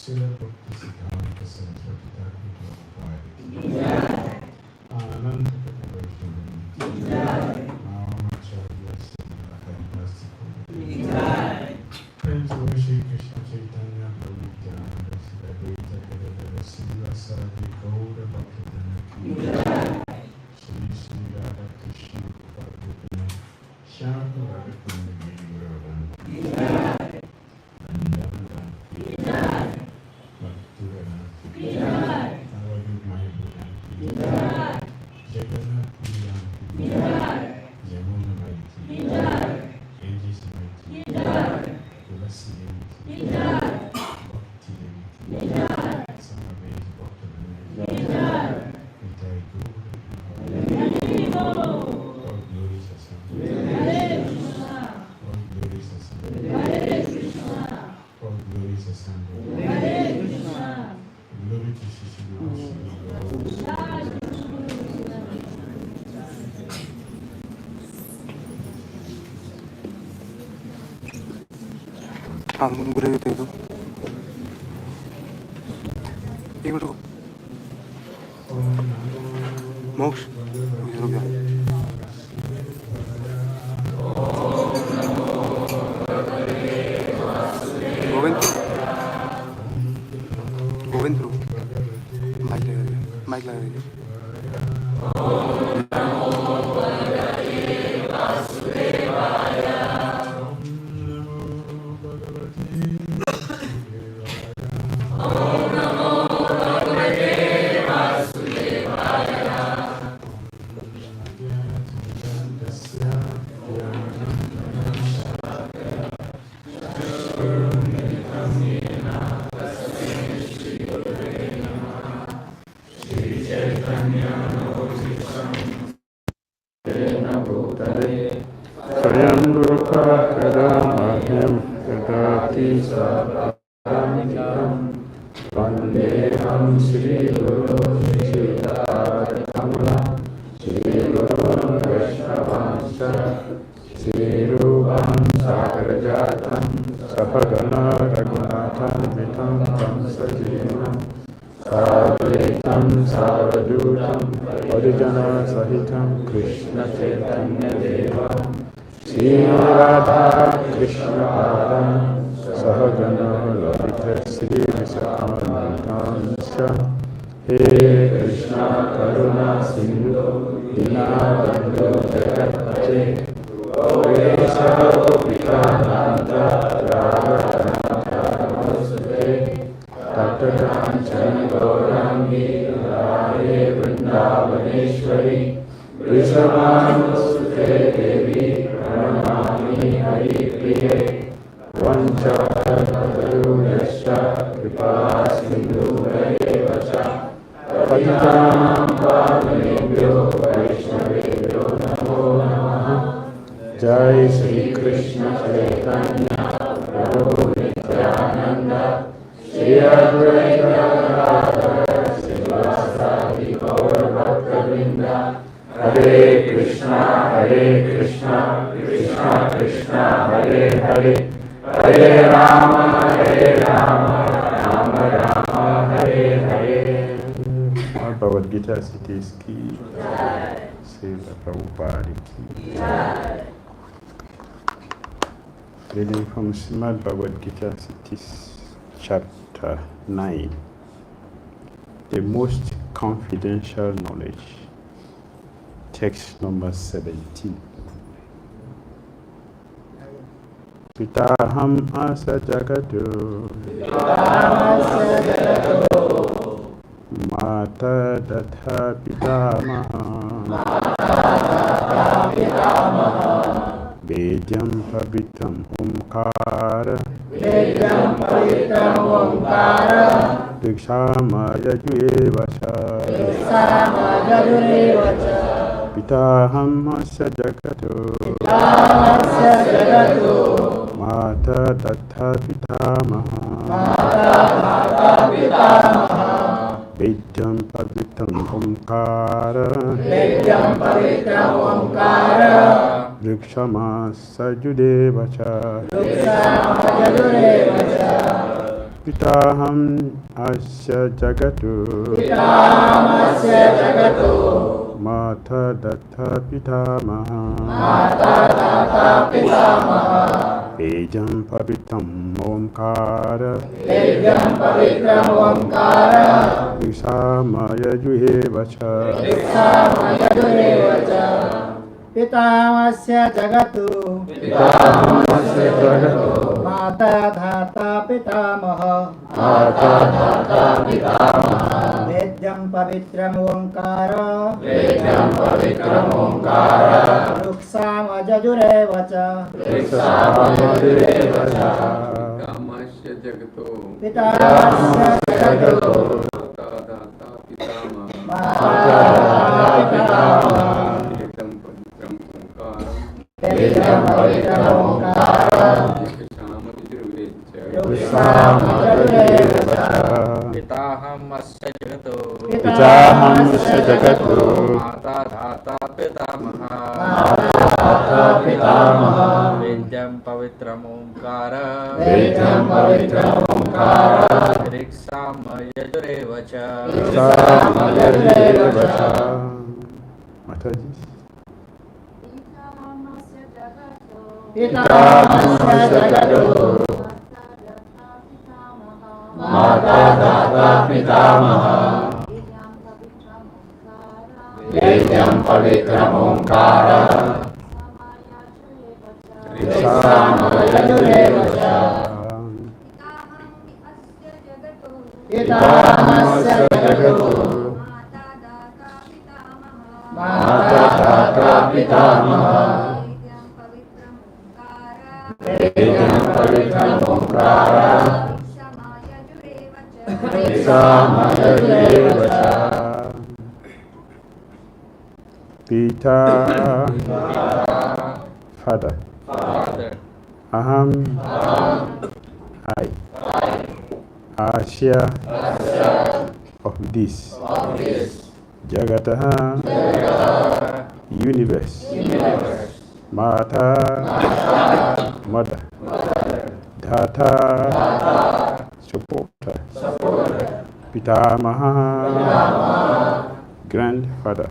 syllable pitāham Ananda Praise Lord Shri Krishna Chaitanya Prabhu Nityananda Sri Advaita Gadadhara Srivasadi Gaura Bhaktivedanta Shri Shri Radha Krishna Prabhupada Shyama Radha Kunja Giri Boleh gitu itu. Ini dulu. Mau? Govind dulu. Mic lagi. Krishna Chaitanya Deva Sri Radha Krishna Sahagana Lalita Sri Visakamanitansa He Krishna Karuna Sindhu Dinabandhu Jagate Ovesa Pitānanda Radha Namaste Tattvaṁ Gaurangi Radhe Vrindavaneshwari Vrishabhanusute Devi Pranamami Hari Priye Vanchakalpadayascha Kripa Sindhu Varevacha Patitānaṁ Pavanebhyo Vaishnavebhyo Namo Namaha Jai Shri Krishna Chaitanya Prabhu Nityananda Shri Advaita Gadadhara Srivasadi Gaura Bhaktivedanta Hare Krishna, Krishna Krishna, Hare Hare, Hare Rama, Rama Rama, Hare Hare. Bhagavad Gita cities ki, Srila Prabhupada ki. Reading from Srimad Bhagavad Gita cities, chapter 9. The most confidential knowledge. Text number 17. Pitāham asya jagato mātā dhātā pitāmahaḥ vedyaṁ pavitram oṁ-kāra Sāma Yajur Vedas pitāham asya jagato mātā dhātā pitāmahaḥ vedyaṁ pavitram oṁ-kāra vrikṣamā sajudevaca pitāham asya jagato mātā dhātā pitāmahaḥ vedyaṁ pavitram oṁ-kāra Sāma Yajur Vedas pitāmasya jagato mātā dhātā pitāmahaḥ vedyaṁ pavitram oṁ-kāra Kṛṣṇa Yajur Vedas pitāmasya jagato pitāham asya jagato mātā dhātā pitāmahaḥ vedyaṁ pavitram oṁ-kāra Kṛṣṇa Yajur Vedas Mataji. pitāmasya jagato mātā dhātā pitāmahaḥ vedyaṁ pavitram oṁ-kāra Kṛṣṇa Yajur Vedas pitāmasya jagato mātā dhātā pitāmahaḥ vedyaṁ pavitram oṁ-kāra Sāma Pita, Father. Aham, I. Asya, of this. Jagato, universe. Mātā, mother. Dhātā, supporter. Pitāmahaḥ, grandfather.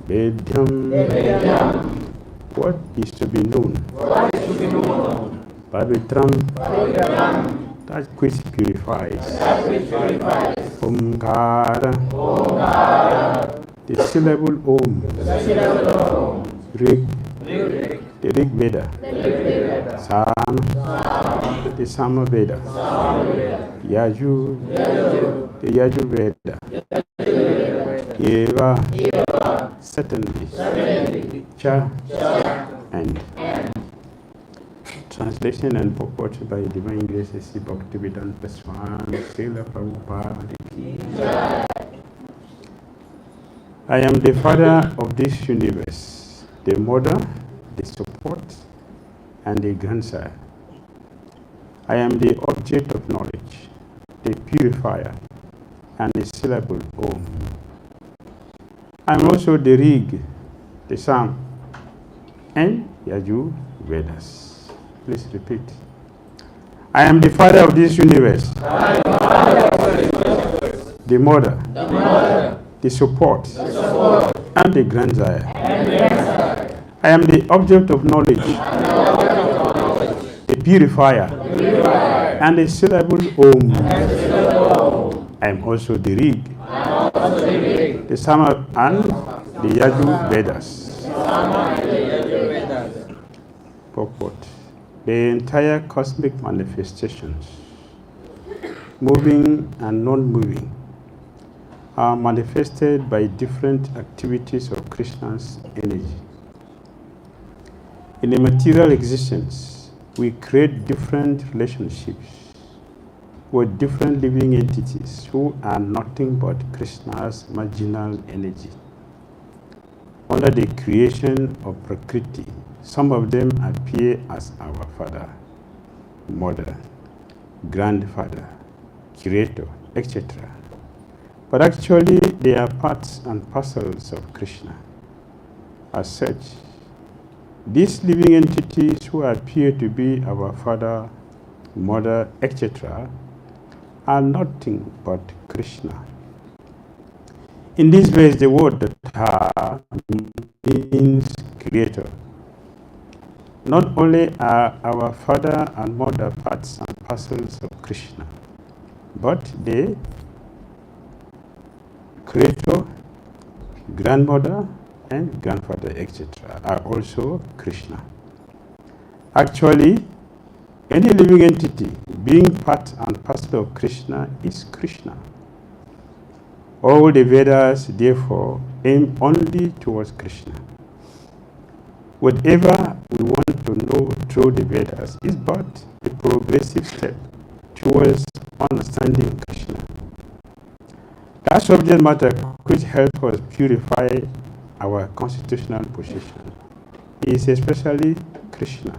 Vedyaṁ, what is to be known. Pavitram, that which purifies. Oṁ-kāra, the syllable Om. Rig, the Rig Veda. Sāma, the Sāma Veda. Yajur, the Yajur Vedas. Eva, certainly. Cha, and. Translation and purport by Divine Grace A.C. Bhakti Dhira Damodara Swami. I am the father of this universe, the mother, the support, and the grandsire. I am the object of knowledge, the purifier, and the syllable Om. I am also the Rig, the Psalm, and Yajur Vedas. Please repeat. I am the father of this universe, the mother, the support, and the grandsire. I am the object of knowledge, the purifier, and the syllable Om. I am also the Rig, the Sāma, and the Yajur Vedas. Purport. The entire cosmic manifestations, moving and non-moving, are manifested by different activities of Krishna's energy. In a material existence, we create different relationships with different living entities who are nothing but Krishna's marginal energy. Under the creation of prakṛti, some of them appear as our father, mother, grandfather, creator, etc. But actually, they are parts and parcels of Kṛṣṇa. As such, these living entities who appear to be our father, mother, etc., are nothing but Krishna. In this way, the word dhātā means creator. Not only are our father and mother parts and parcels of Krishna, but the creator, grandmother, and grandfather, etc., are also Krishna. Actually, any living entity being part and parcel of Krishna is Krishna. All the Vedas, therefore, aim only towards Krishna. Whatever we want to know through the Vedas is but a progressive step towards understanding Krishna. That subject matter which helps us purify our constitutional position is especially Krishna.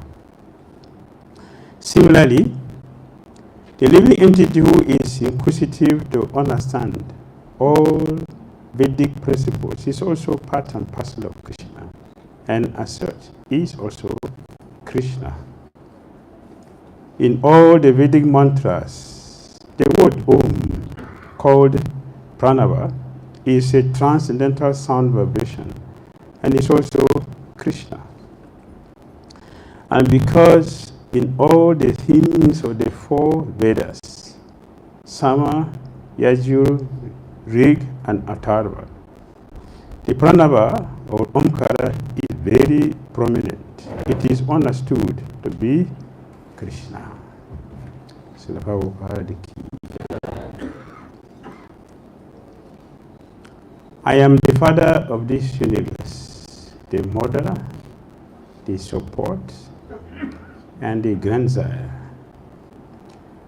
Similarly, the living entity who is inquisitive to understand all Vedic principles is also part and parcel of Krishna, and as such is also Krishna. In all the Vedic mantras, the word oṁ, called praṇava, is a transcendental sound vibration and is also Krishna. And because in all the themes of the four Vedas, Sāma, Yajur, Rig, and Atharva, the praṇava or oṁ-kāra is very prominent. It is understood to be Krishna. I am the father of this universe, the mother, the support, and the grandsire.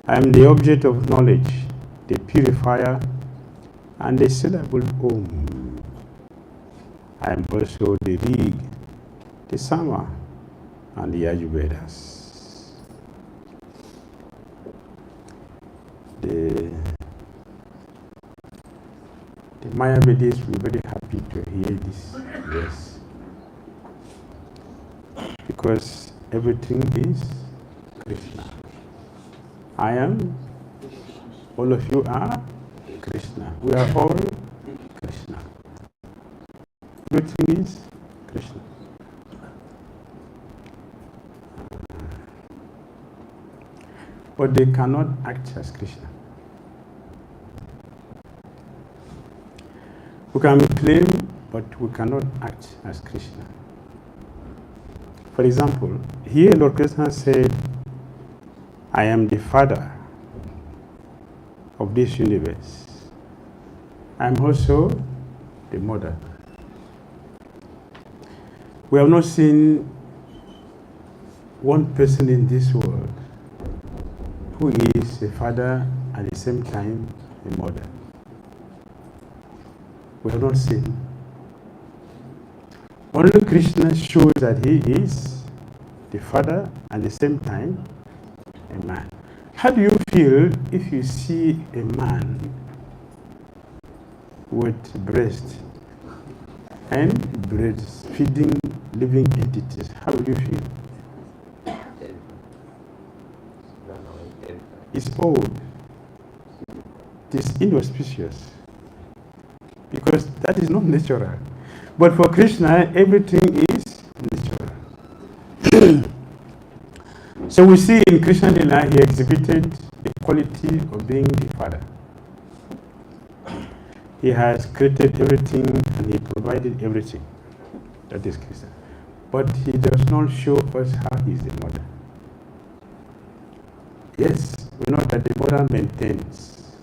I am the object of knowledge, the purifier, and the syllable oṁ. I am also the Rig, the Sāma, and the Yajur Vedas. The Mayavadis will be very happy to hear this verse, because everything is Krishna. I am, all of you are Krishna. We are all Krishna. Everything is Krishna. But they cannot act as Krishna. We can claim, but we cannot act as Krishna. For example, here Lord Krishna said, I am the father of this universe. I am also the mother. We have not seen one person in this world who is a father at the same time a mother. We have not seen. Only Krishna shows that he is the father at the same time a man. How do you feel if you see a man with breast and breastfeeding living entities? How would you feel? It's old. It is inauspicious, because that is not natural. But for Krishna, everything is natural. So we see in Krishna Lila, he exhibited the quality of being the father. He has created everything and he provided everything. That is Krishna. But he does not show us how he is the mother. Yes, we know that the mother maintains.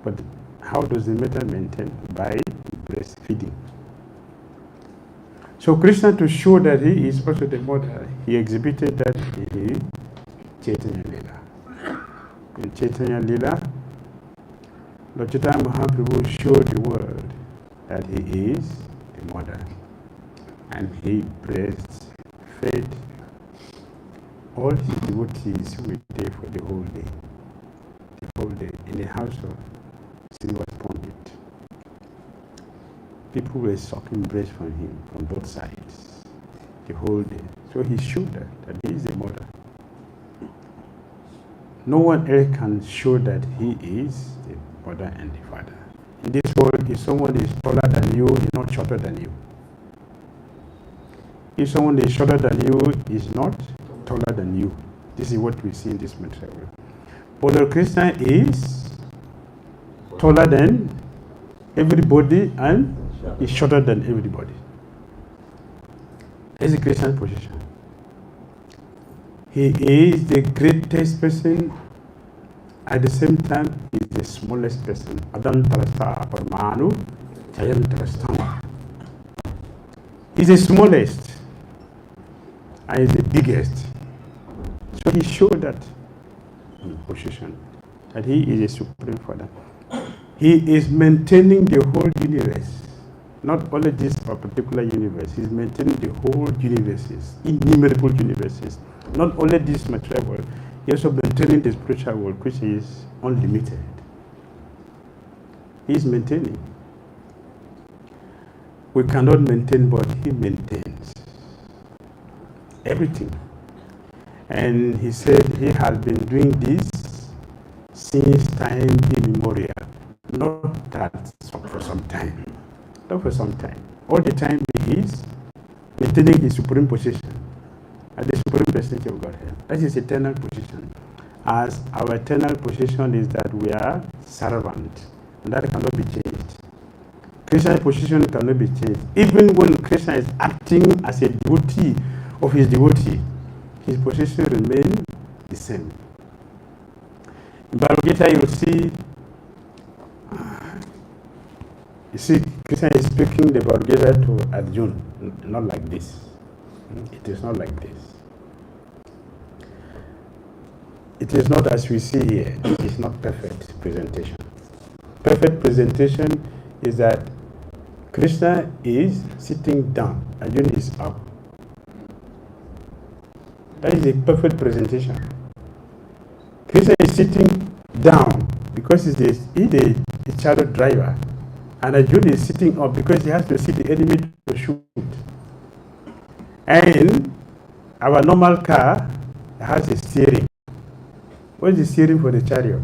But how does the mother maintain? By breastfeeding. So Krishna, to show that he is also the mother, he exhibited that in Chaitanya Lila. In Chaitanya Lila, Lord Chaitanya Mahaprabhu showed the world that he is the mother. And he breastfed all his devotees who were there for the whole day. The whole day in the house of Srinivas Pandit. People were sucking breast from him from both sides the whole day. So he showed that he is the mother. No one else can show that he is the mother and the father. In this world, if someone is taller than you, he's not shorter than you. If someone is shorter than you, he's not taller than you. This is what we see in this material world. But Lord Krishna is taller than everybody and is shorter than everybody. This is Krishna's position. He is the greatest person, at the same time, he is the smallest person. Adantarastha Parmanu Jayantarastha. He's the smallest and he's the biggest. So he showed that position, that he is a supreme father. He is maintaining the whole universe. Not only this particular universe, he's maintaining the whole universes, innumerable universes. Not only this material world, he's also maintaining the spiritual world, which is unlimited. He's maintaining. We cannot maintain, but he maintains everything. And he said he has been doing this since time immemorial. Not that for some time. Not for some time. All the time he is maintaining his supreme position at the supreme personality of Godhead. That is eternal position. As our eternal position is that we are servant, and that cannot be changed. Krishna's position cannot be changed. Even when Krishna is acting as a devotee of his devotee, his position remains the same. In Bhagavad Gita, you see, Krishna is speaking the Bhagavad Gita to Arjuna, not like this. It is not like this. It is not as we see here. It is not perfect presentation. Perfect presentation is that Krishna is sitting down, Arjuna is up. That is a perfect presentation. Krishna is sitting down because he's the chariot driver. And Arjuna is sitting up because he has to see the enemy to shoot. And our normal car has a steering. What is the steering for the chariot?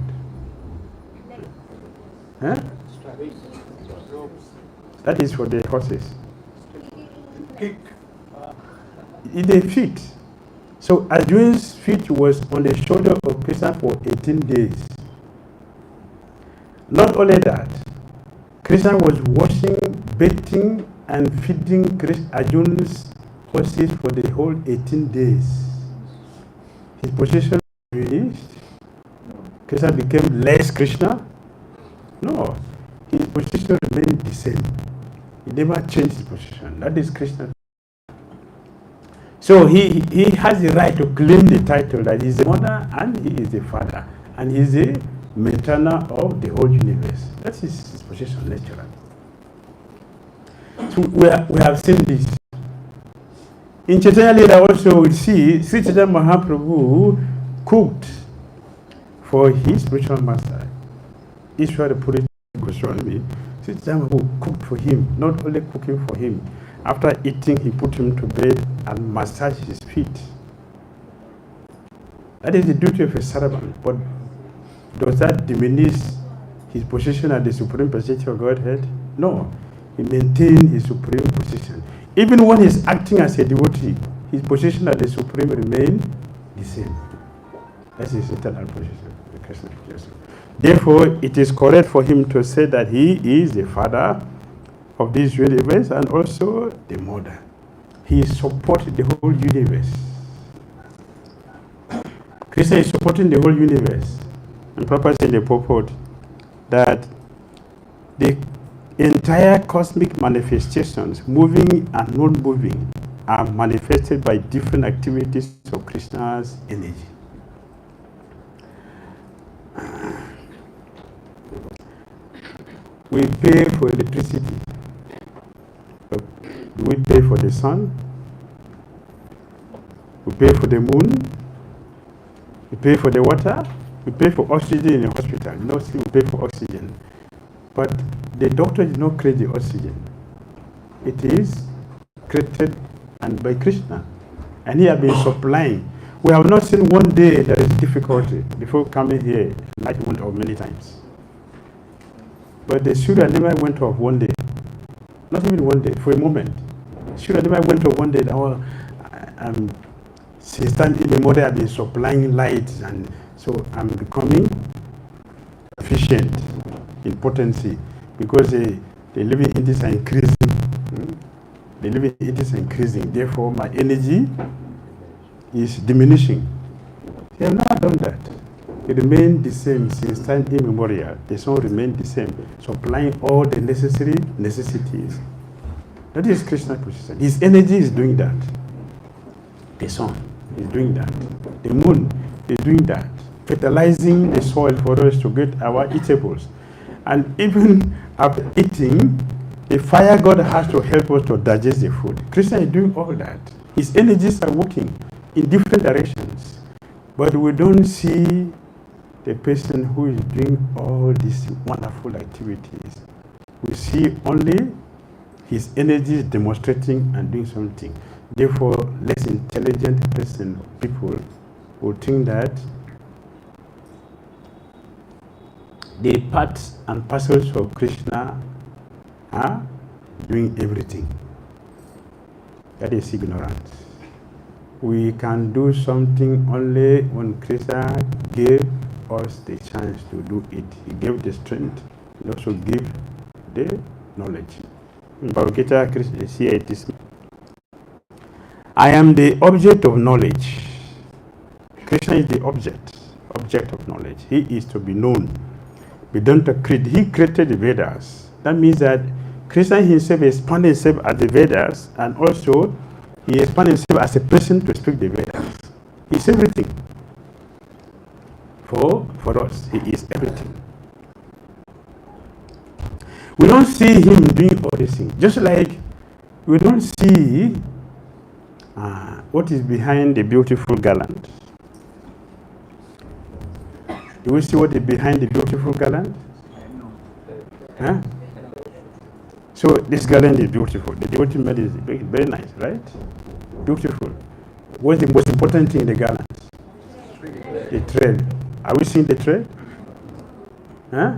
Huh? That is for the horses. The feet. So Arjuna's feet was on the shoulder of Krishna for 18 days. Not only that, Krishna was washing, bathing, and feeding Arjuna's horses for the whole 18 days. His position diminished. Krishna became less Krishna. No, his position remained the same. He never changed his position. That is Krishna. So he has the right to claim the title that he is the mother and he is the father. And he is the maintainer of the whole universe. That is his position, naturally. So we have seen this. In Chaitanya Lila also we see Sri Chaitanya Mahaprabhu cooked for his spiritual master, Ishwara Puri Goswami. Sri Chaitanya Mahaprabhu cooked for him, not only cooking for him. After eating, he put him to bed and massaged his feet. That is the duty of a servant. But does that diminish his position at the supreme position of Godhead? No. He maintained his supreme position. Even when he's acting as a devotee, his position at the supreme remains the same. That's his eternal position. Therefore, it is correct for him to say that he is the father of this universe and also the mother. He supports the whole universe. Krishna is supporting the whole universe. And Purport in the Purport that the entire cosmic manifestations, moving and non-moving, are manifested by different activities of Krishna's energy. We pay for electricity. We pay for the sun. We pay for the moon. We pay for the water. We pay for oxygen in the hospital. You know, still we pay for oxygen. But the doctor did not create the oxygen. It is created and by Krishna. And he has been supplying. We have not seen one day there is difficulty before coming here. Light went off many times. But the Surya never went off one day. Not even one day, for a moment. Surya never went off one day. Since time immemorial, I've been supplying light, and so I'm becoming efficient in potency because the living entities are increasing. The living entities are increasing. Therefore, my energy is diminishing. They have not done that. It remained the same since time immemorial. The sun remained the same, supplying all the necessary necessities. That is Kṛṣṇa's position. His energy is doing that. The sun is doing that. The moon is doing that. Fertilizing the soil for us to get our eatables. And even after eating, the fire God has to help us to digest the food. Kṛṣṇa is doing all that. His energies are working in different directions. But we don't see the person who is doing all these wonderful activities. We see only his energies demonstrating and doing something. Therefore, less intelligent people will think that the parts and parcels of Kṛṣṇa are doing everything. That is ignorance. We can do something only when Kṛṣṇa gave us the chance to do it. He gave the strength and also gave the knowledge. In Bhagavad Gita, Krishna says it is, I am the object of knowledge. Kṛṣṇa is the object of knowledge. He is to be known. Vedyaṁ, he created the Vedas. That means that Kṛṣṇa himself expanded himself as the Vedas, and also he expanded himself as a person to speak the Vedas. He is everything. For us, he is everything. We don't see him doing all these things. Just like we don't see what is behind the beautiful garland. Do we see what is behind the beautiful garland? Huh? So this garland is beautiful. The devotee made is very nice, right? Beautiful. What's the most important thing in the garland? The thread. Are we seeing the thread? Huh?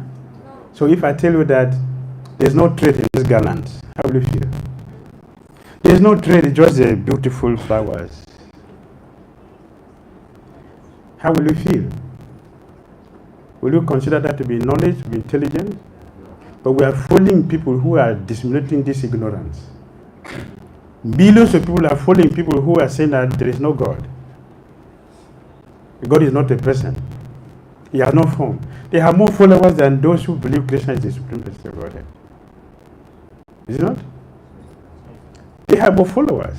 So if I tell you that there's no thread in this garland, how will you feel? There's no thread, it's just the beautiful flowers. How will you feel? Will you consider that to be knowledge, to be intelligent? But we are following people who are disseminating this ignorance. Millions of people are following people who are saying that there is no God. God is not a person. He has no form. They have more followers than those who believe Kṛṣṇa is the supreme person of Godhead. Is it not? They have more followers.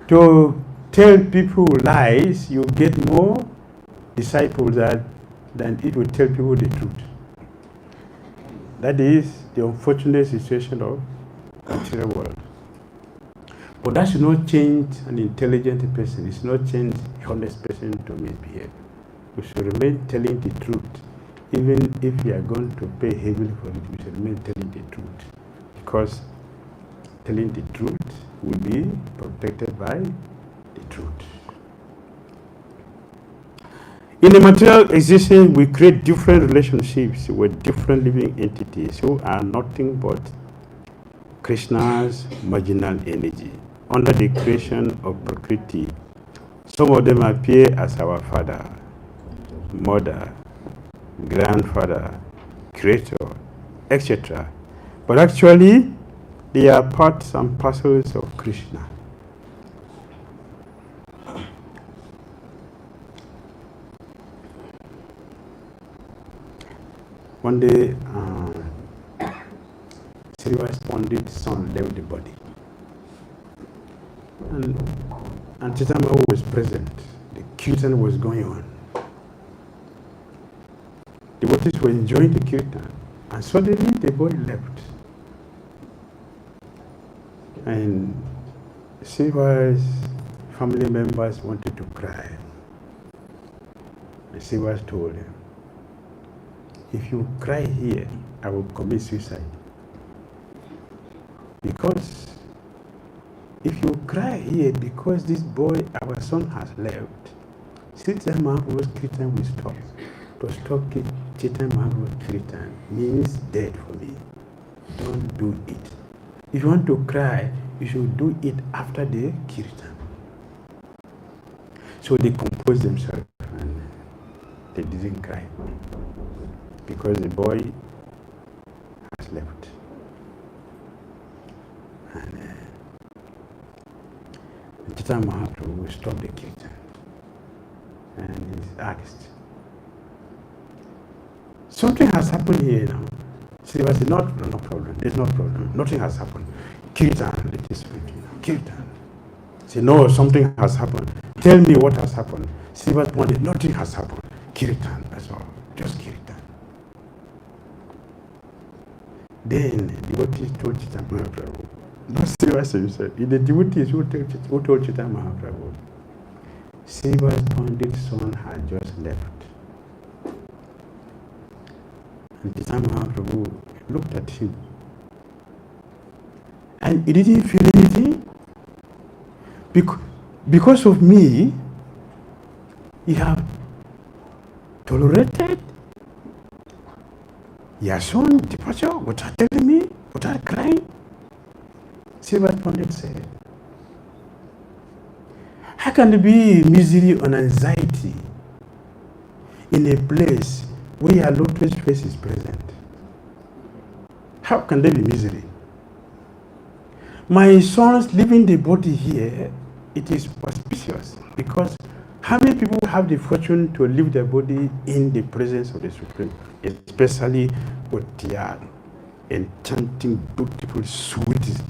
To tell people lies, you get more disciples than it will tell people the truth. That is the unfortunate situation of the material world. But that should not change an intelligent person. It should not change a honest person to misbehave. We should remain telling the truth. Even if we are going to pay heavily for it, we should remain telling the truth. Because telling the truth will be protected by the truth. In the material existence, we create different relationships with different living entities who are nothing but Kṛṣṇa's marginal energy. Under the creation of prakṛti, some of them appear as our father, mother, grandfather, creator, etc. But actually, they are parts and parcels of Kṛṣṇa. One day, Sriva's Pandit's son left the body. And Pitāmahaḥ was present. The kirtan was going on. The devotees were enjoying the kirtan. And suddenly the body left. And Sriva's family members wanted to cry. And Sriva told him, if you cry here, I will commit suicide. Because if you cry here because this boy, our son, has left, Chaitanya Mahaprabhu's kirtan will stop. To stop Chaitanya Mahaprabhu's kirtan means death for me. Don't do it. If you want to cry, you should do it after the kirtan. So they composed themselves and they didn't cry because the boy has left. And Chaitanya Mahaprabhu will stop the kirtan and he's asked, something has happened here now. Srivas said, no problem, there's no problem, nothing has happened. Kirtan, let us speak now. Kirtan. Say, no, something has happened. Tell me what has happened. Srivas pointed, nothing has happened. Kirtan, that's all, just kirtan. Then the devotees told Chaitanya Mahaprabhu, not Srivas himself, the devotees who told Chaitanya Mahaprabhu, Srivas Pandit's son had just left. And Chaitanya Mahaprabhu looked at him. And he didn't feel anything. Because of me, you have tolerated your son's departure without telling me, without crying. See what Pandit said. How can there be misery and anxiety in a place where your lotus face is present? How can there be misery? My sons leaving the body here, it is auspicious because how many people have the fortune to leave their body in the presence of the Supreme, especially with their enchanting, beautiful, sweet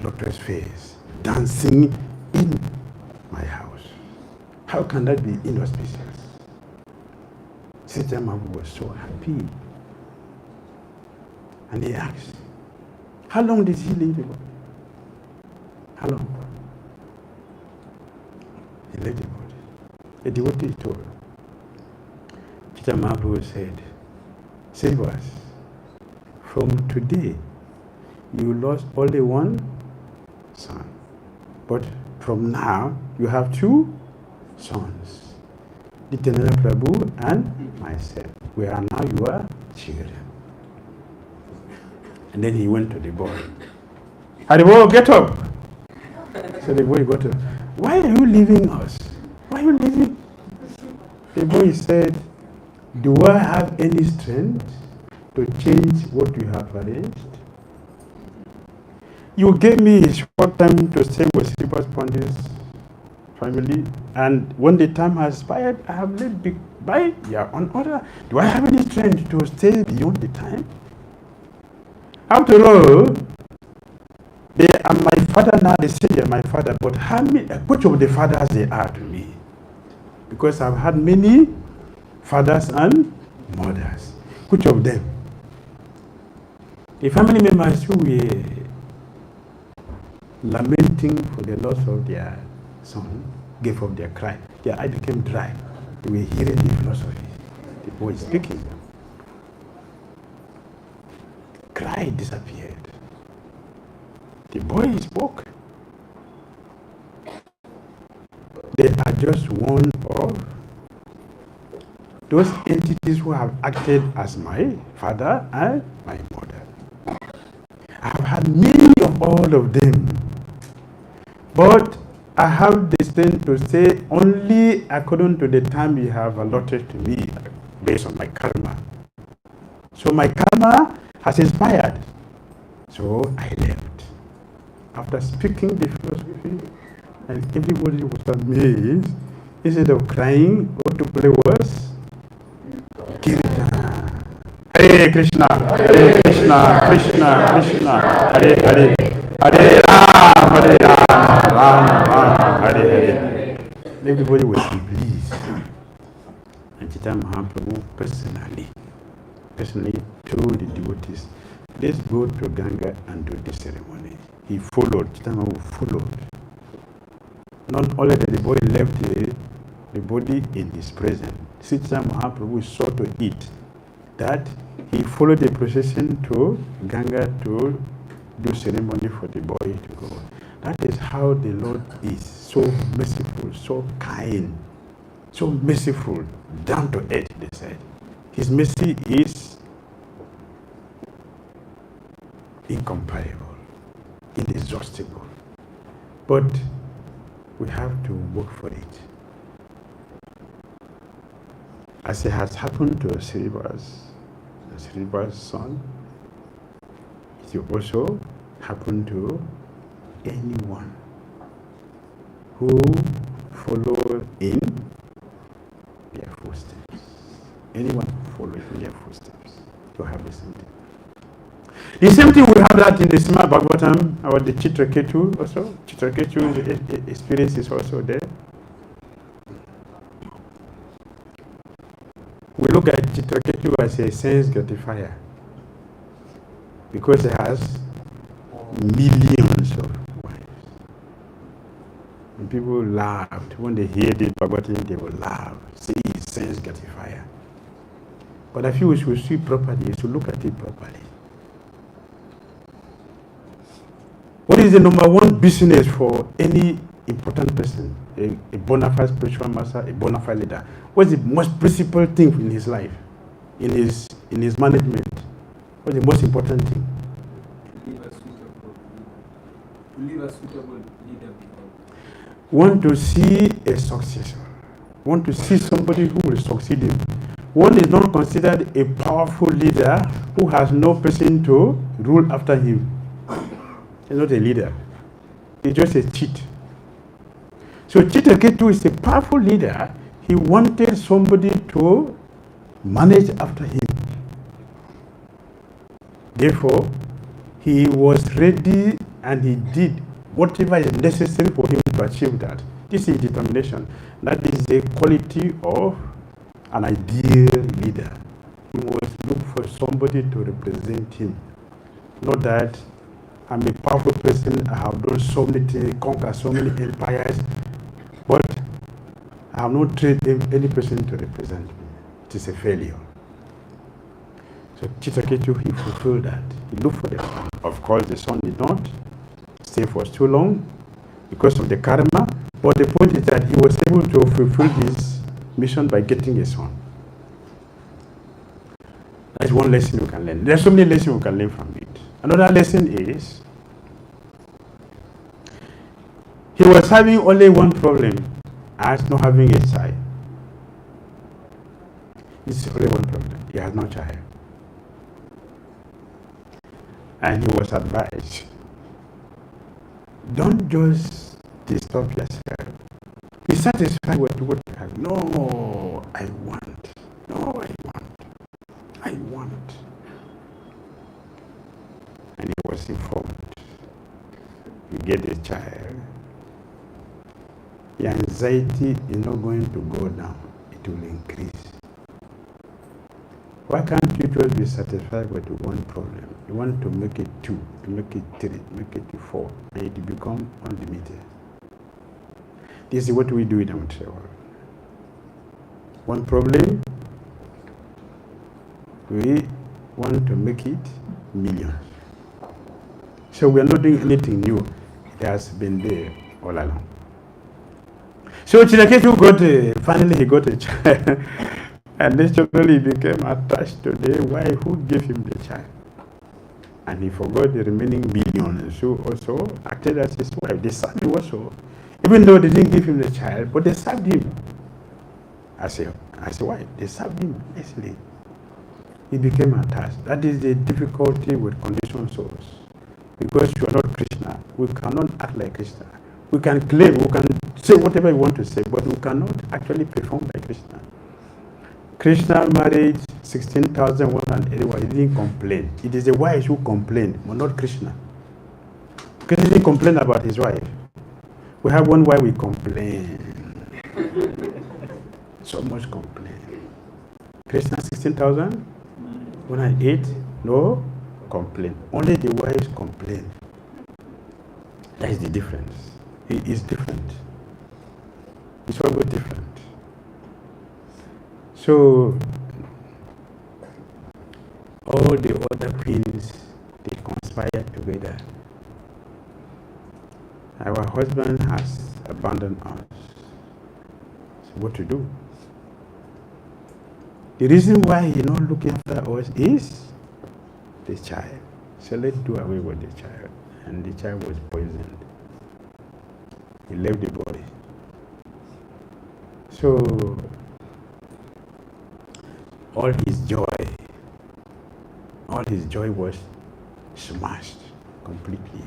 lotus face, dancing in my house? How can that be inauspicious? Chaitanya Mahaprabhu was so happy. And he asked, how long did he leave the body? How long? He left the body. A devotee told. Chaitanya Mahaprabhu said, Srivas, from today you lost only one son. But from now you have two sons. Nityananda Prabhu and myself. We are now your children. And then he went to the boy. Haribo, get up! So the boy got up. Why are you leaving us? Why are you leaving? The boy said, do I have any strength to change what you have arranged? You gave me a short time to stay with Srivas Pandit's family, and when the time has expired, I have left by your own order. Do I have any strength to stay beyond the time? After all, they are my father now, they say they are my father, but how many, which of the fathers they are to me? Because I've had many fathers and mothers. Which of them? The family members who were lamenting for the loss of their son gave up their cry. Their eye became dry. They were hearing the philosophy. The boy speaking. Cry disappeared. The boy spoke. They are just one of those entities who have acted as my father and my mother. I have had many of all of them, but I have the strength to say only according to the time you have allotted to me based on my karma. So my karma has expired. So I left. After speaking the philosophy, and everybody was amazed. Instead of crying, what to play was Kirtan. Hare Krishna, Hare Krishna, Krishna Krishna, Hare Hare, Hare Ram, Hare Ram, Ram Ram, Hare Hare. Everybody was pleased. And Chaitanya Mahaprabhu personally told the devotees, let's go to Ganga and do the ceremony. He followed, Chaitanya Mahaprabhu followed. Not only that the boy left the body in his presence, Chaitanya Mahaprabhu saw to it that he followed the procession to Ganga to do ceremony for the boy to go. That is how the Lord is, so merciful, so kind, so merciful, down to earth, they said. His mercy is incomparable, inexhaustible. But we have to work for it. As it has happened to Cerebral's son, it will also happen to anyone who follows in their footsteps. Anyone who follows in their footsteps to have the same thing. The same thing we have that in the Srimad Bhagavatam about the Chitraketu also. Chitraketu experience is also there. We look at Chitraketu as a sense gratifier because it has millions of wives. And people laughed when they hear the Bhagavatam, they will laugh. See, sense gratifier. But I feel we should see properly, we should look at it properly. What is the number one business for any important person, a bona fide spiritual master, a bona fide leader? What's the most principal thing in his life, in his management? What's the most important thing? To leave a suitable leader. Want to see a successor. Want to see somebody who will succeed him. One is not considered a powerful leader who has no person to rule after him. He's not a leader. He's just a cheat. So Chitraketu is a powerful leader. He wanted somebody to manage after him. Therefore, he was ready and he did whatever is necessary for him to achieve that. This is determination. That is the quality of an ideal leader. He must look for somebody to represent him. Not that I'm a powerful person, I have done so many things, conquered so many empires, but I have not trained any person to represent me. It is a failure. So Chitraketu, he fulfilled that. He looked for the son. Of course, the son did not stay for too long because of the karma, but the point is that he was able to fulfill his mission by getting a son. That's one lesson you can learn. There are so many lessons you can learn from it. Another lesson is, he was having only one problem, as not having a child. It's only one problem. He has no child. And he was advised, don't just disturb yourself. Be satisfied with what you have. No, I want. No, I want. And he was informed. You get a child, your anxiety is not going to go down, it will increase. Why can't you just be satisfied with one problem? You want to make it 2, to make it 3, make it 4, and it become unlimited. This is what we do in our world. One problem, we want to make it millions. So we are not doing anything new. It has been there all along. So Chitraketu finally he got a child. And naturally he became attached to the wife who gave him the child. And he forgot the remaining billions. So also acted as his wife. They served him also. Even though they didn't give him the child, but they served him as a wife. They served him nicely. He became attached. That is the difficulty with conditioned souls. Because you are not Krishna, we cannot act like Krishna. We can claim, we can say whatever we want to say, but we cannot actually perform like Krishna. Krishna married 16,181. He didn't complain. It is the wives who complain, but not Krishna. Krishna didn't complain about his wife. We have one wife we complain. So much complain. Krishna 16,108, no complain. Only the wives complain. That is the difference. It is different. It's always different. So all the other queens, they conspire together Our husband has abandoned us. So what to do? The reason why he's not looking after us is the child. So let's do away with the child. And the child was poisoned. He left the body. So all his joy was smashed completely.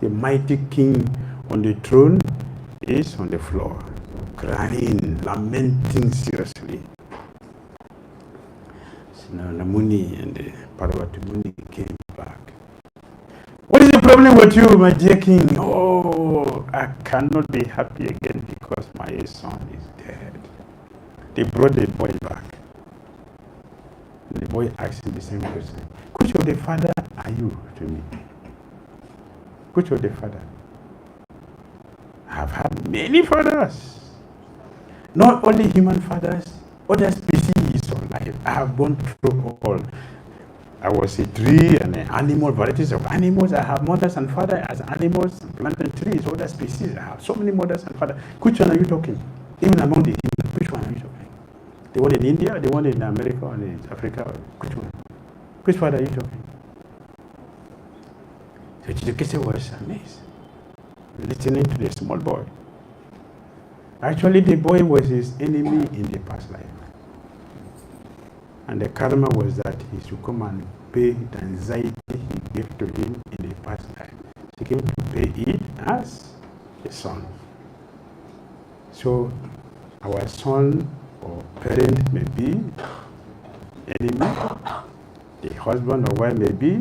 The mighty king on the throne is on the floor, crying, lamenting seriously. So now the Muni and the Parvati Muni came back. What is the problem with you, my dear king? Oh, I cannot be happy again because my son is dead. They brought the boy back. The boy asked him the same question. Which of the father are you to me? Which of the father? I have had many fathers. Not only human fathers, other species of life. I have gone through all. I was a tree and an animal, varieties of animals. I have mothers and fathers as animals, plant and trees, other species. I have so many mothers and fathers. Which one are you talking? Even among the humans, which one are you talking? The one in India, the one in America, or in Africa? Which one? Which father are you talking? So Chidukese was amazed, listening to the small boy. Actually, the boy was his enemy in the past life. And the karma was that he should come and pay the anxiety he gave to him in the past life. He came to pay it as a son. So our son or parent may be enemy, the husband or wife may be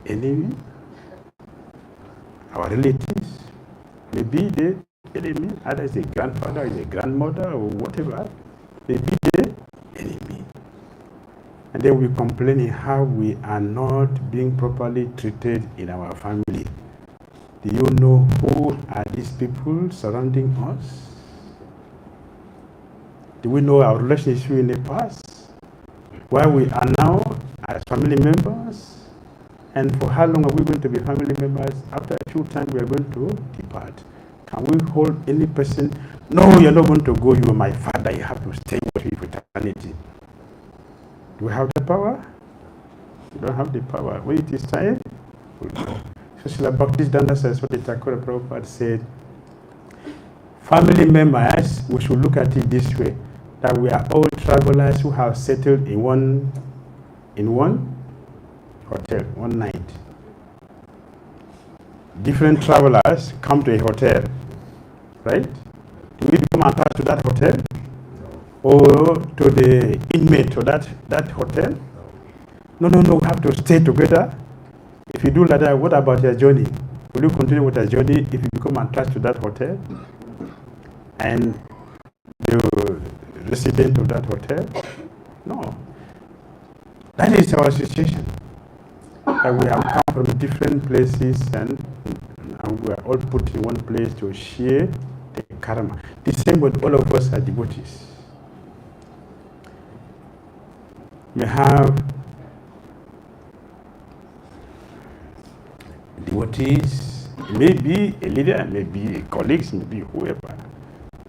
enemy, our relatives may be the enemy, either it's a grandfather, it's a grandmother, or whatever, may be the enemy. And then we complaining how we are not being properly treated in our family. Do you know who are these people surrounding us? Do we know our relationship in the past? Where we are now as family members? And for how long are we going to be family members? After a few times we are going to depart. Can we hold any person? No, you're not going to go. You are my father. You have to stay with me for eternity. Do we have the power? We don't have the power. When it is time, we'll go. So Srila Bhakti Dhira Damodara Prabhupada said, family members, we should look at it this way, that we are all travelers who have settled in one hotel, one night. Different travelers come to a hotel, right? Do we become attached to that hotel? Or to the inmate of that hotel? No, we have to stay together. If you do like that, what about your journey? Will you continue with your journey if you become attached to that hotel? And the resident of that hotel? No. That is our situation. And we have come from different places and we are all put in one place to share the karma. The same with all of us are devotees. We have devotees, maybe a leader, maybe colleagues, maybe whoever,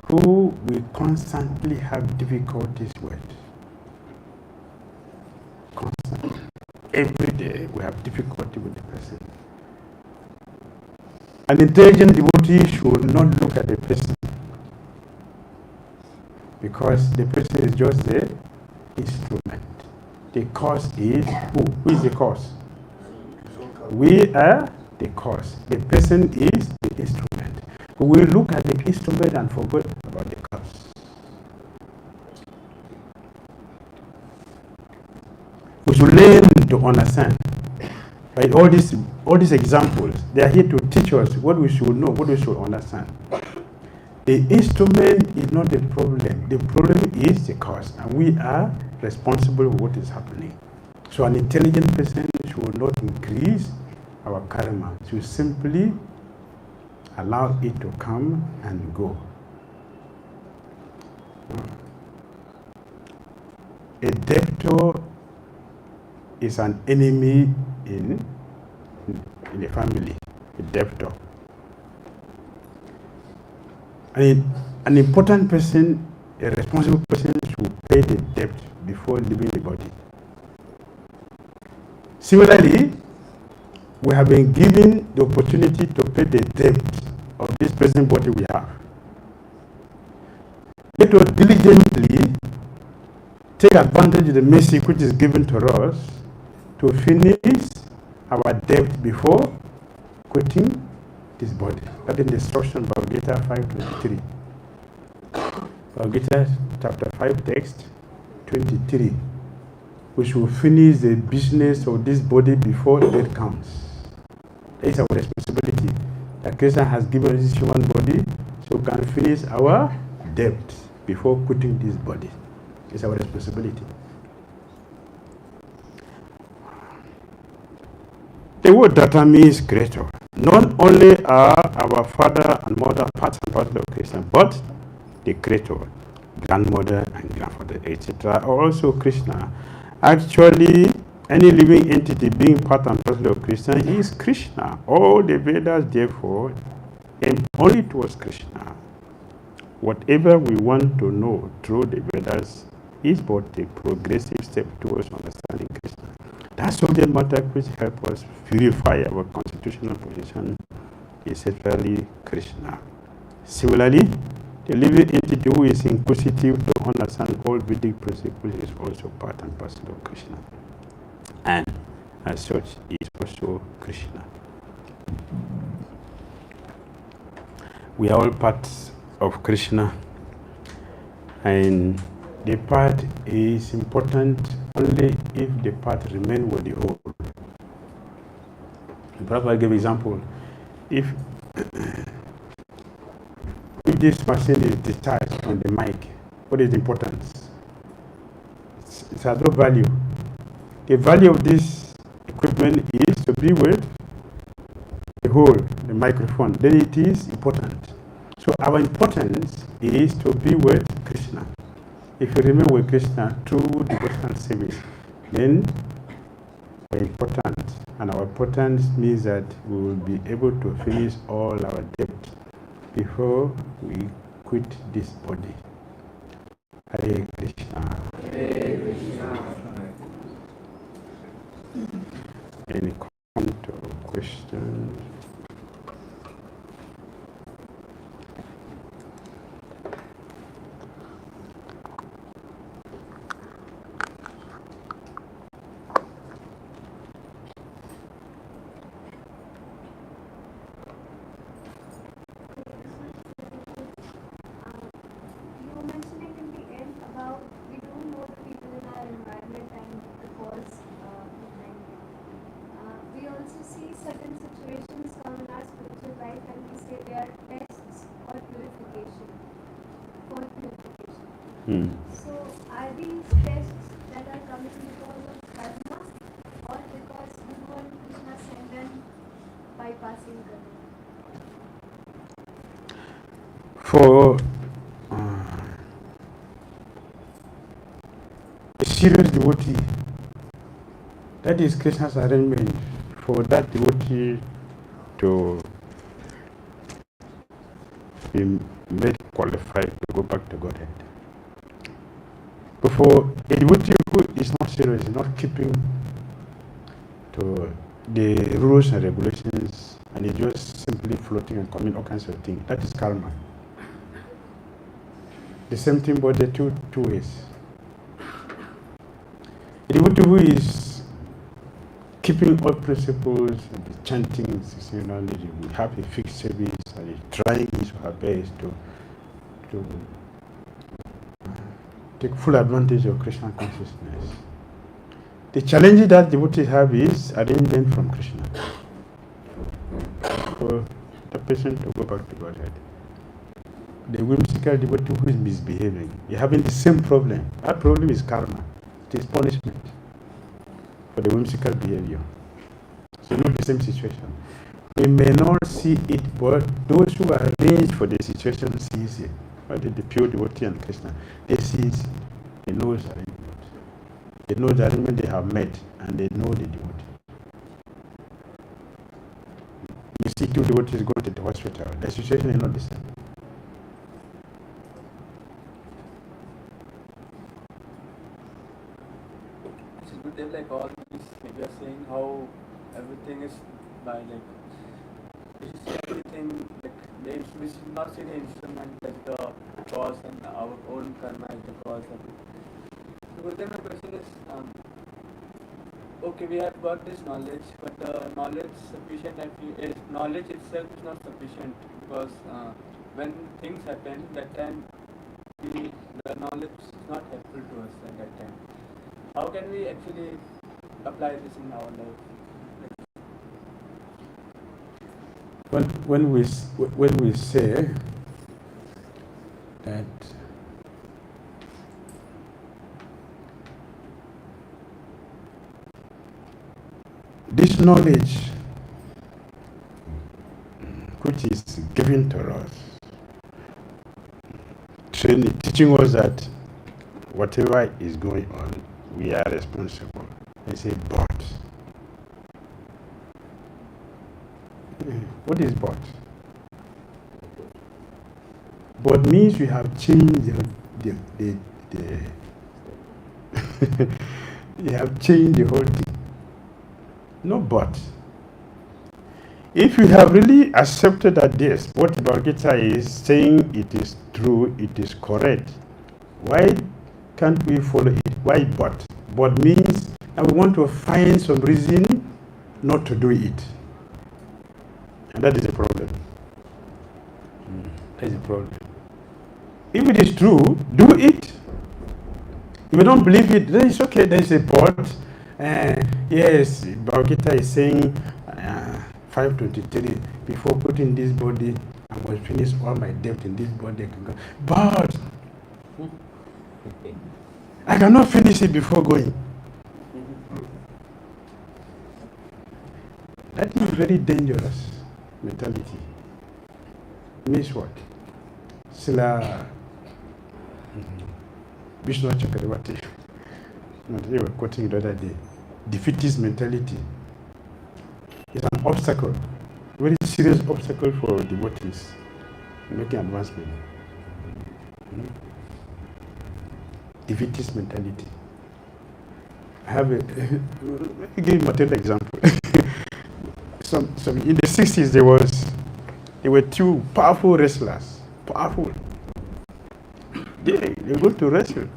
who we constantly have difficulties with. Constantly. Every day we have difficulty with the person. An intelligent devotee should not look at the person, because the person is just the instrument. The cause is who? Who is the cause? We are the cause. The person is the instrument. We look at the instrument and forget about the cause. We should learn to understand. Right? All these examples, they are here to teach us what we should know, what we should understand. The instrument is not the problem. The problem is the cause, and we are responsible for what is happening. So an intelligent person should not increase our karma. Should simply allow it to come and go. A debtor is an enemy in the family. A debtor. An important person, a responsible person, should pay the debt before leaving the body. Similarly, we have been given the opportunity to pay the debt of this present body we have. Let us diligently take advantage of the mercy which is given to us to finish our debt before quitting this body. That is the instruction Bhagavad Gita 5:23. Bhagavad Gita chapter 5 text 23. We should finish the business of this body before death comes. That is our responsibility. That Kṛṣṇa has given us this human body so we can finish our debt before quitting this body. It's our responsibility. The word dhātā means creator. Not only are our father and mother parts and parcels of Kṛṣṇa, but the creator, grandmother and grandfather, etc. are also Kṛṣṇa. Actually, any living entity being part and parcel of Kṛṣṇa is Kṛṣṇa. All the Vedas, therefore, aim only towards Kṛṣṇa. Whatever we want to know through the Vedas is but a progressive step towards understanding Kṛṣṇa. That subject matter which helps us purify our constitutional position is essentially Kṛṣṇa. Similarly, the living entity who is inquisitive to understand all Vedic principles is also part and parcel of Kṛṣṇa, and as such is also Kṛṣṇa. We are all parts of Kṛṣṇa, and the part is important only if the part remains with the whole. Prabhupada gave example. If this machine is detached from the mic, what is the importance? It has no value. The value of this equipment is to be with the whole, the microphone. Then it is important. So our importance is to be with Kṛṣṇa. If you remain with Kṛṣṇa through devotional service, then we are important. And our importance means that we will be able to finish all our debt before we quit this body. Hare Krishna. Hare Krishna. Any comment or questions? So, are these tests that are coming because of karma or because Bhagavan Krishna sent them bypassing karma? For a serious devotee, that is Krishna's arrangement for that devotee to be made qualified to go back to Godhead. But for a devotee who is not serious, is not keeping to the rules and regulations, and is just simply floating and committing all kinds of things, that is karma. The same thing, but the two ways. A devotee who is keeping all principles, and the chanting, we have a fixed service, and is trying his or her best to take full advantage of Krishna consciousness. The challenge that devotees have is arrangement from Krishna for the person to go back to Godhead. The whimsical devotee who is misbehaving, you're having the same problem. That problem is karma. It is punishment for the whimsical behavior. So not the same situation. We may not see it, but those who are arranged for the situation sees it. The pure devotee and Krishna, they see it, they know the arrangement. They know the arrangement they have met, and they know the devotee. You see two devotees going to the hospital, the situation is not the same. distributive, like all these, like we are saying how everything is by like, we should see everything, like we should not see the instrument as the cause and our own karma as the cause of it. So then my question is, okay, we have got this knowledge, but knowledge sufficient, is knowledge itself is not sufficient, because when things happen, that time the knowledge is not helpful to us at that time. How can we actually apply this in our life? When we say that this knowledge which is given to us, teaching us that whatever is going on, we are responsible. They say, but. What is but? But means you have changed the you have changed the whole thing. No but. If you have really accepted that this, what Bhakti is saying, it is true, it is correct, why can't we follow it? Why but? But means that we want to find some reason not to do it. And that is a problem. That is a problem. If it is true, do it. If you don't believe it, then it's okay. Then it's a but. Yes, Bhakti is saying 523, before putting this body, I must finish all my debt in this body. But I cannot finish it before going. That is very dangerous mentality. Means what? Sila Vishnu Chakravarti, they were quoting the other day, defeatist mentality is an obstacle, very serious obstacle for devotees making advancement. Defeatist mentality. I have let me give you a material example. Some in the 60s there were two powerful wrestlers. Powerful. They go to wrestle.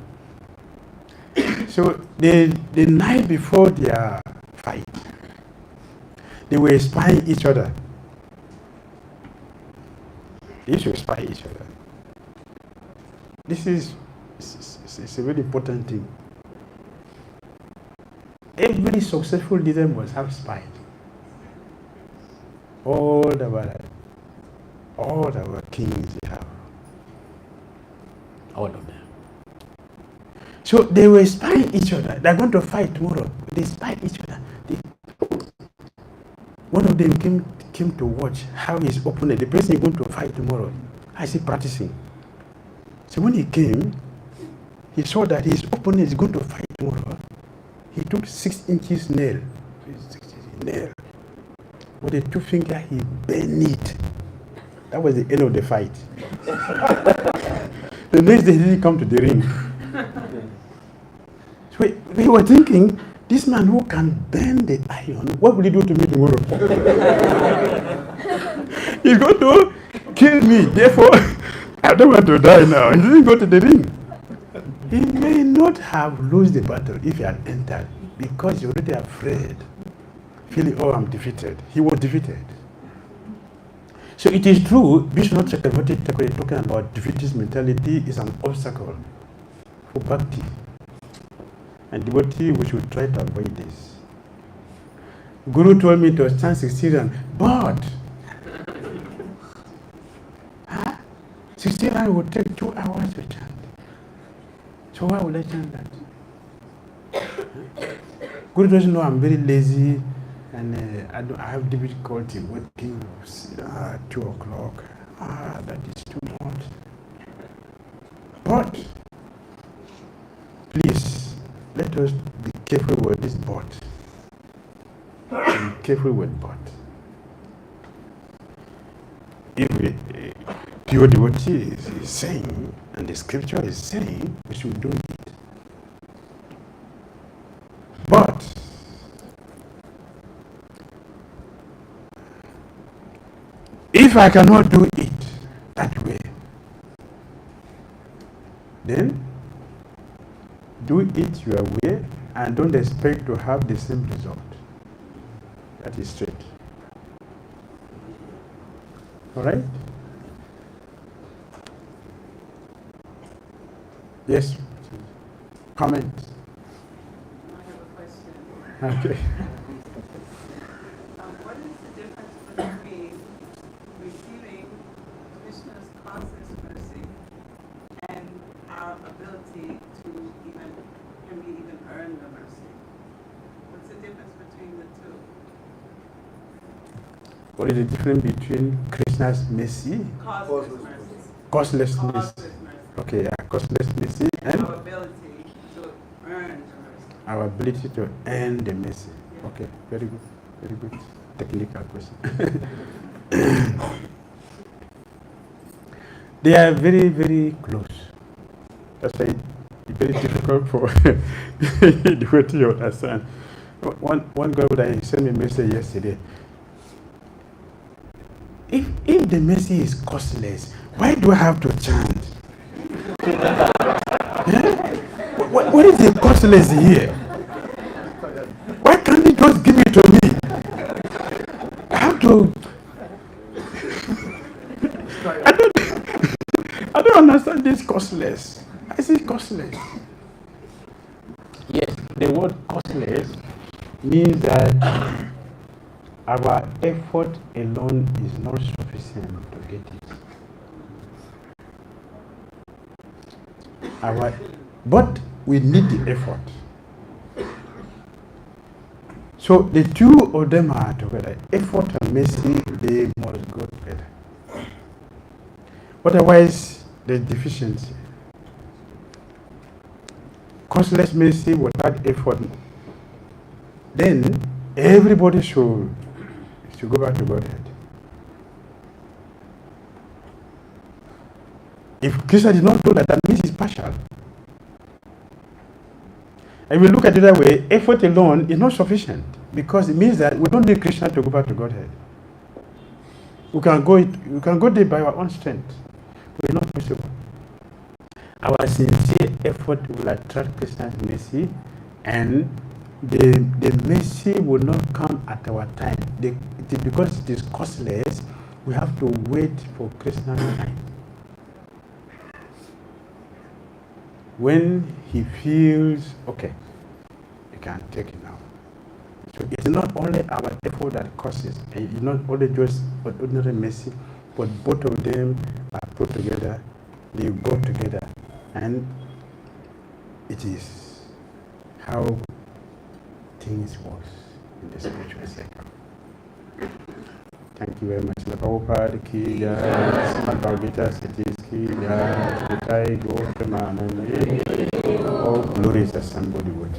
So the night before their fight, they were spying each other. They used to spy each other. This is a very important thing. Every successful leader must have spied. All our kings they have. All of them. So they were spying each other. They're going to fight tomorrow. They spied each other. One of them came to watch how his opponent, the person going to fight tomorrow, how is he practicing. So when he came, he saw that his opponent is going to fight tomorrow. He took 6 inches nail. With the 2 fingers, he bent it. That was the end of the fight. The next day, he didn't come to the ring. So we were thinking, this man who can bend the iron, what will he do to me tomorrow? He's going to kill me. Therefore, I don't want to die now. He didn't go to the ring. He may not have lost the battle if he had entered, because he's already afraid, feeling, oh, I'm defeated. He was defeated. So it is true, Vishnu Chakravarti talking about defeatist mentality is an obstacle for bhakti. And devotee, we should try to avoid this. Guru told me to chant 60 rounds, but 60 rounds would take 2 hours to chant. So why would I chant that? Guru doesn't know I'm very lazy and I have difficulty waking at 2 o'clock. That is too much. But please, let us be careful with this but. Be careful with but. If a pure devotee is saying, and the scripture is saying, we should do it. If I cannot do it that way, then do it your way and don't expect to have the same result. That is straight. All right? Yes? Comment? I have a question. Okay. What is the difference between receiving Krishna's causeless mercy and our ability to even earn the mercy? What's the difference between the two? What is the difference between Krishna's mercy? Causeless mercy. Causeless mercy. Causeless mercy. Okay, yeah, causeless mercy and Our ability to earn the mercy. our ability to earn the mercy. Yeah. Okay, very good. Very good. Technical question. They are very, very close. That's why it's very difficult for the way to understand. One guy would send me a message yesterday. If the mercy is costless, why do I have to chant? What is the costless here? Why can't he just give it to me? I have to. I don't understand this costless. I say costless. Yes, the word costless means that our effort alone is not sufficient to get it. But we need the effort. So the two of them are together. Effort and mercy, they must go together. Otherwise, there's deficiency. Costless mercy without effort, then everybody should go back to Godhead. If Krishna did not do that, that means it's partial. And we look at it that way, effort alone is not sufficient because it means that we don't need Krishna to go back to Godhead. We can go there by our own strength. It's not possible. Our sincere effort will attract Krishna's mercy, and the mercy will not come at our time. Because it is costless, we have to wait for Krishna's time. When he feels, okay, you can take it now. So it's not only our effort that causes, it's not only just ordinary mercy, but both of them are put together, they go together, and it is how things work in the spiritual sector. Thank you very much. The Prabhupada ki jai, Bhagavad Gita ki jai, Nitai Gopramana. Oh, glory is somebody would.